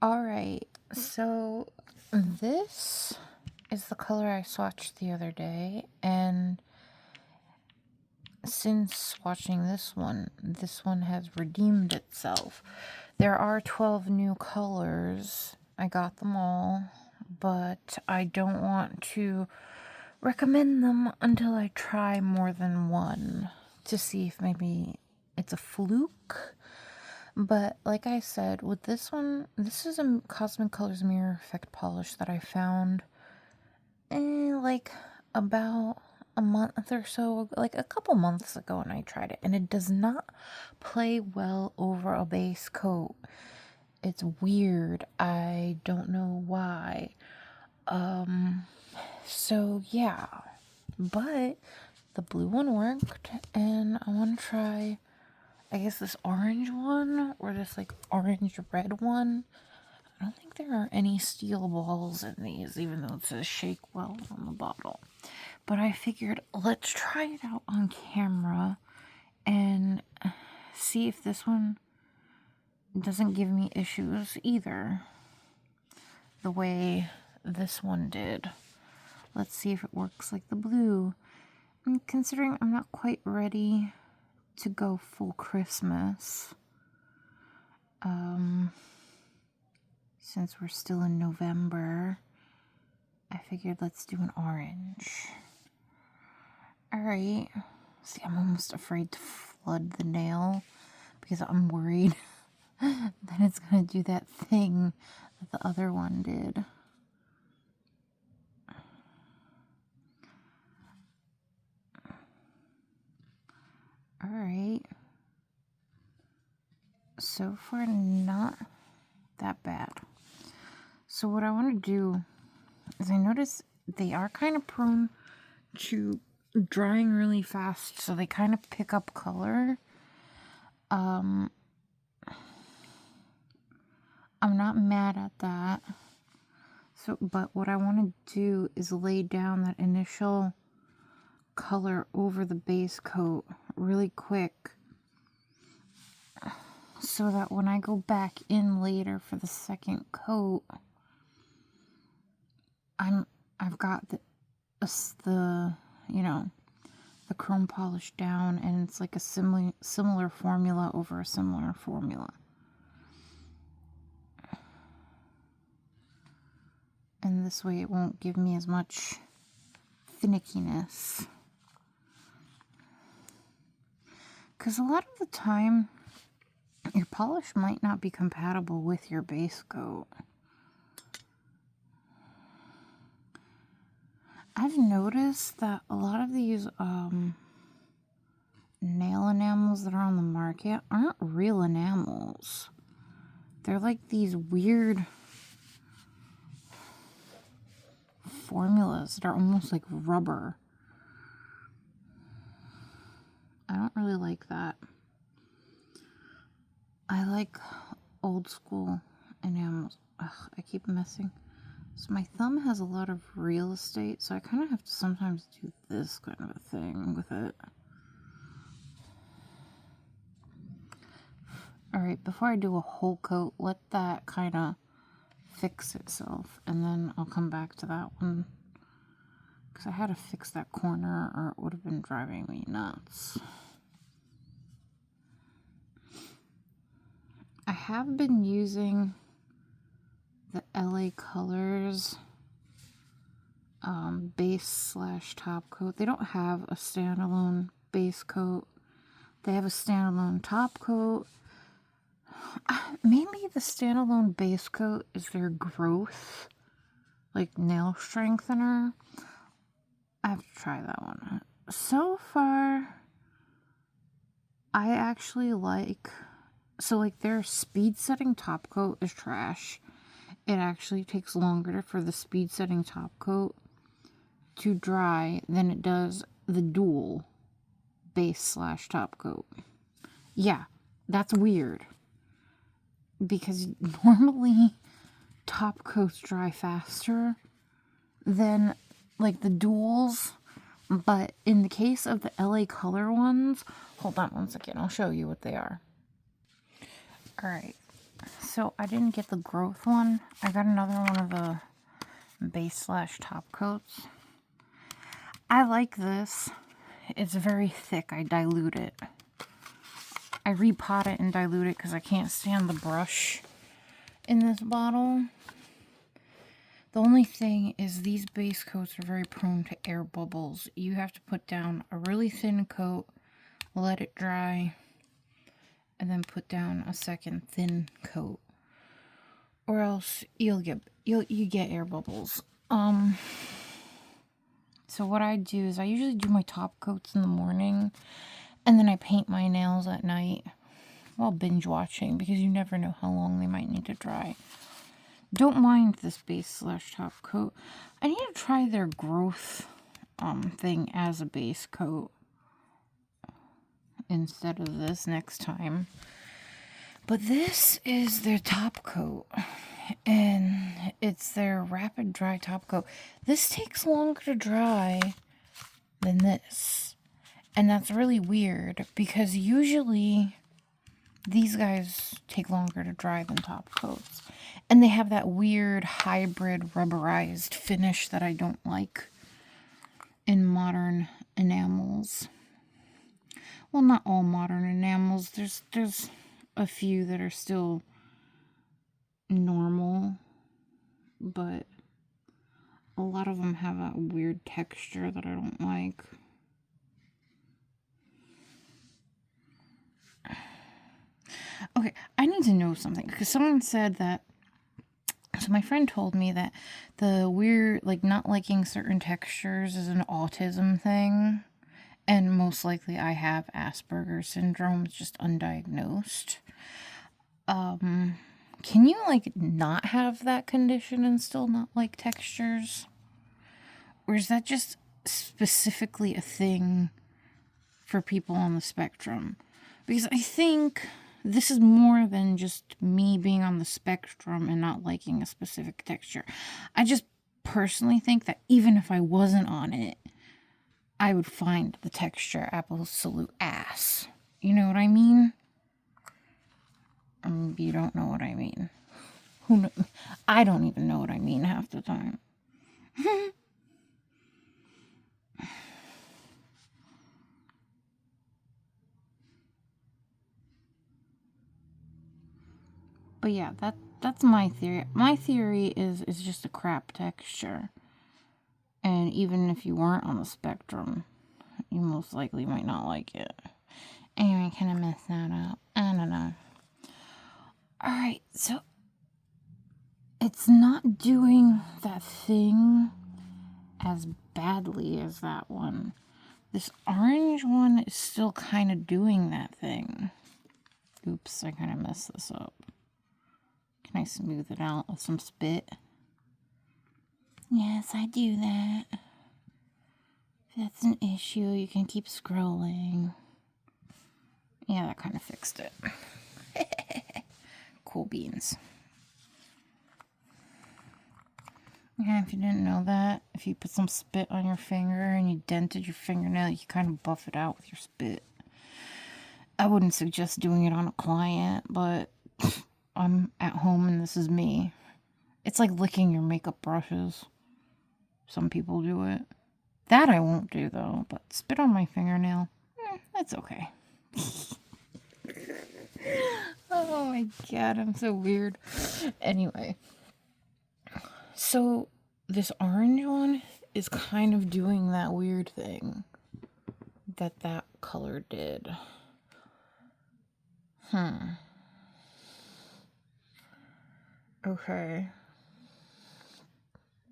Alright, so this is the color I swatched the other day, and since swatching this one has redeemed itself. There are 12 new colors. I got them all, but I don't want to recommend them until I try more than one to see if maybe it's a fluke. But like I said, with this one, this is a Cosmic Colors Mirror Effect polish that I found like about a month or so, like a couple months ago, and I tried it, and it does not play well over a base coat. It's weird. I don't know why. So yeah, but the blue one worked, and I want to try, I guess, this orange one, or this like orange red one. I don't think there are any steel balls in these, even though it says shake well on the bottle. But I figured, let's try it out on camera and see if this one doesn't give me issues either, the way this one did. Let's see if it works like the blue. And considering I'm not quite ready to go full Christmas, since we're still in November, I figured let's do an orange. Alright. See, I'm almost afraid to flood the nail because I'm worried that it's going to do that thing that the other one did. Alright. So far, not that bad. So what I want to do is, I notice they are kind of prone to drying really fast, so they kind of pick up color. I'm not mad at that. So, but what I want to do is lay down that initial color over the base coat really quick, so that when I go back in later for the second coat, I've got the you know, the chrome polish down, and it's like a similar formula over a similar formula. And this way it won't give me as much finickiness. Because a lot of the time, your polish might not be compatible with your base coat. I've noticed that a lot of these nail enamels that are on the market aren't real enamels. They're like these weird formulas that are almost like rubber. I don't really like that. I like old school enamels. Ugh, I keep messing. So my thumb has a lot of real estate, so I kind of have to sometimes do this kind of a thing with it. Alright, before I do a whole coat, let that kind of fix itself, and then I'll come back to that one. Because I had to fix that corner, or it would have been driving me nuts. I have been using the LA Colors base / top coat. They don't have a standalone base coat. They have a standalone top coat. Maybe the standalone base coat is their growth, like, nail strengthener. I have to try that one. So far, I actually like, so like their speed setting top coat is trash. It actually takes longer for the speed setting top coat to dry than it does the dual base / top coat. Yeah, that's weird. Because normally top coats dry faster than like the duals. But in the case of the LA Color ones, hold on one second, I'll show you what they are. Alright, So I didn't get the growth one. I got another one of the base / top coats. I like this. It's very thick. I dilute it. I repot it and dilute it because I can't stand the brush in this bottle. The only thing is these base coats are very prone to air bubbles. You have to put down a really thin coat, let it dry, and then put down a second thin coat, or else you get air bubbles. So what I do is I usually do my top coats in the morning, and then I paint my nails at night while binge watching, because you never know how long they might need to dry. Don't mind this base / top coat. I need to try their growth thing as a base coat instead of this next time. But this is their top coat, and it's their rapid dry top coat. This takes longer to dry than this, and that's really weird because usually these guys take longer to dry than top coats, and they have that weird hybrid rubberized finish that I don't like in modern enamels. Well, not all modern enamels. There's a few that are still normal, but a lot of them have that weird texture that I don't like. Okay, I need to know something, because someone said that, so my friend told me that the weird, like, not liking certain textures is an autism thing, and most likely I have Asperger's syndrome. It's just undiagnosed. Can you, like, not have that condition and still not like textures? Or is that just specifically a thing for people on the spectrum? Because I think this is more than just me being on the spectrum and not liking a specific texture. I just personally think that even if I wasn't on it, I would find the texture absolute ass. You know what I mean? You don't know what I mean. Who knows? I don't even know what I mean half the time. But yeah, that's my theory. My theory is just a crap texture. And even if you weren't on the spectrum, you most likely might not like it. Anyway, I kind of messed that up. I don't know. Alright, so it's not doing that thing as badly as that one. This orange one is still kind of doing that thing. Oops, I kind of messed this up. Can I smooth it out with some spit? Yes, I do that. If that's an issue, you can keep scrolling. Yeah, that kind of fixed it. Cool beans. Yeah, if you didn't know that, if you put some spit on your finger and you dented your fingernail, you kind of buff it out with your spit. I wouldn't suggest doing it on a client, but I'm at home and this is me. It's like licking your makeup brushes. Some people do it. That I won't do, though, but spit on my fingernail, that's okay. Oh my god, I'm so weird. Anyway. So, this orange one is kind of doing that weird thing that color did. Okay.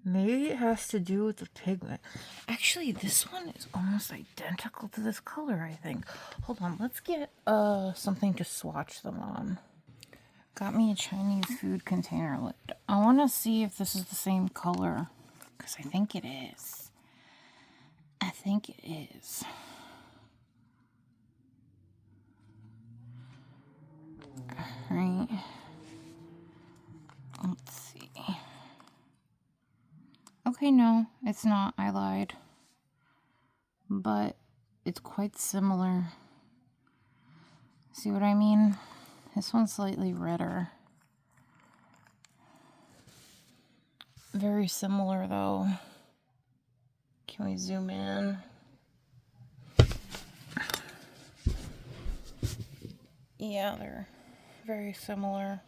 Maybe it has to do with the pigment. Actually, this one is almost identical to this color, I think. Hold on, let's get something to swatch them on. Got me a Chinese food container lid. I want to see if this is the same color, because I think it is. I think it is. Alright. Let's see. Okay, no, it's not. I lied. But it's quite similar. See what I mean? This one's slightly redder. Very similar though. Can we zoom in? Yeah, they're very similar.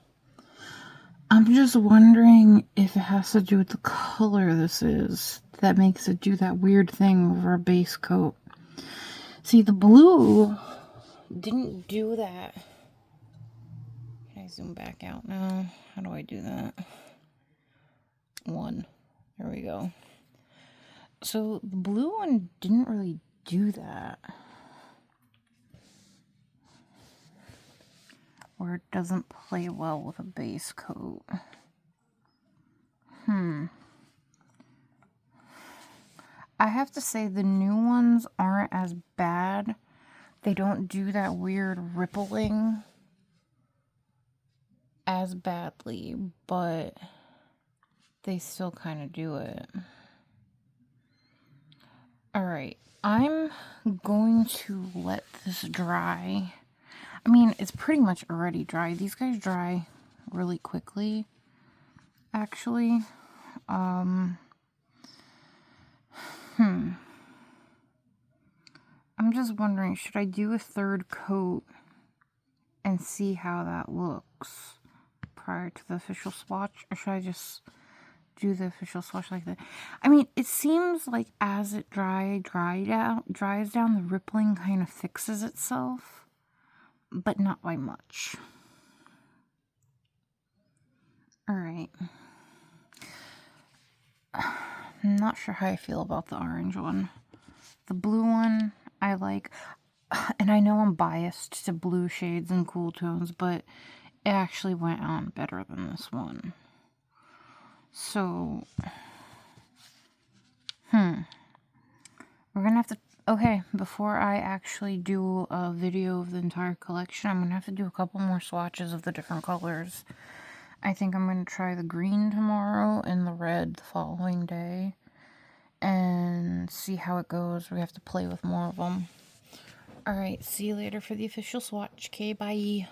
I'm just wondering if it has to do with the color this is that makes it do that weird thing over a base coat. See, the blue didn't do that. Can I zoom back out now? How do I do that? 1. There we go. So the blue one didn't really do that. Or it doesn't play well with a base coat. I have to say the new ones aren't as bad. They don't do that weird rippling as badly, but they still kind of do it. Alright, I'm going to let this dry. I mean, it's pretty much already dry. These guys dry really quickly, actually. I'm just wondering, should I do a third coat and see how that looks prior to the official swatch, or should I just do the official swatch like that? I mean, it seems like as it dries down, the rippling kind of fixes itself, but not by much. Alright. I'm not sure how I feel about the orange one. The blue one, I like, and I know I'm biased to blue shades and cool tones, but it actually went on better than this one. So, we're gonna have to, okay, before I actually do a video of the entire collection, I'm gonna have to do a couple more swatches of the different colors. I think I'm gonna try the green tomorrow and the red the following day and see how it goes. We have to play with more of them. Alright, see you later for the official swatch. Okay, bye.